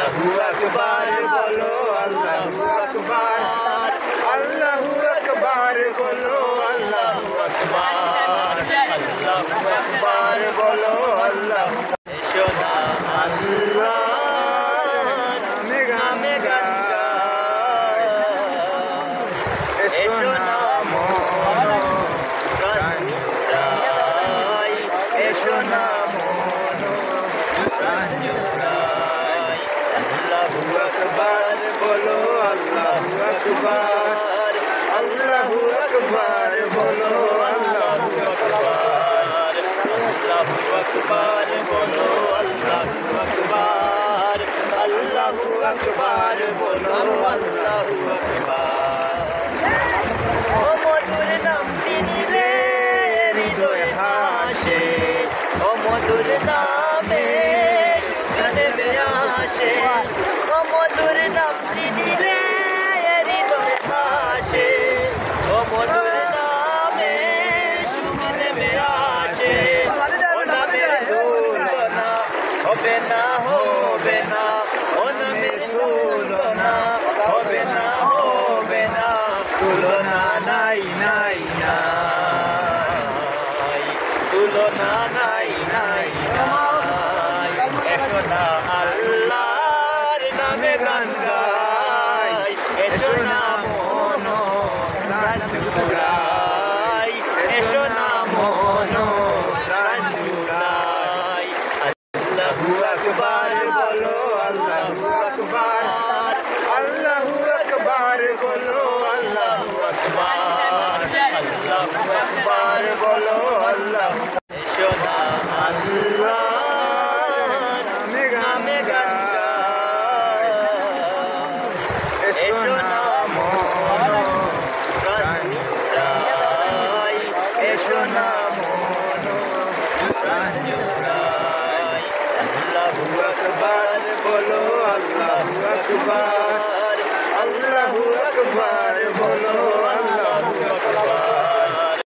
আল্লাহু আকবার বলো আল্লাহু আকবার আল্লাহু আকবার বলো আল্লাহু আকবার আল্লাহু আকবার বলো আল্লাহ এসো না আল্লাহ নামে গান গাই এসো না মন প্রাণ জুড়াই এসো না মন প্রাণ জুড়াই আল্লাহু আকবার বলো আল্লাহু আকবার আল্লাহু আকবার বলো আল্লাহু আকবার আল্লাহু আকবার বলো আল্লাহু আকবার আল্লাহু আকবার বলো আল্লাহু আকবার ও মধুর নামটি নিলে হৃদয় হাসে ও মধুর নামে সুখ নেমে আসে ও মধুর নামটি নিলে হৃদয় হাসে ও মধুর নামে সুখ নেমে আসে ও নামের তুলনা হবে না হবে না ও নামের তুলনা হবে না হবে না তুলনা নাই নাই নাই তুলনা নাই নাই নাই এসো না আল্লাহর নামে গান গাই এসো না মন প্রাণ জুড়াই এসো না মন প্রাণ জুড়াই আল্লাহু আকবার বলো আল্লাহু আকবার আল্লাহু আকবার বলো আল্লাহু আকবার আল্লাহু আকবার বলো আল্লাহ এসো না আল্লাহ নামে গান গাই এসো না মন প্রাণ জুড়াই এসো না মন প্রাণ জুড়াই আল্লাহু আকবার বলো আল্লাহু আকবার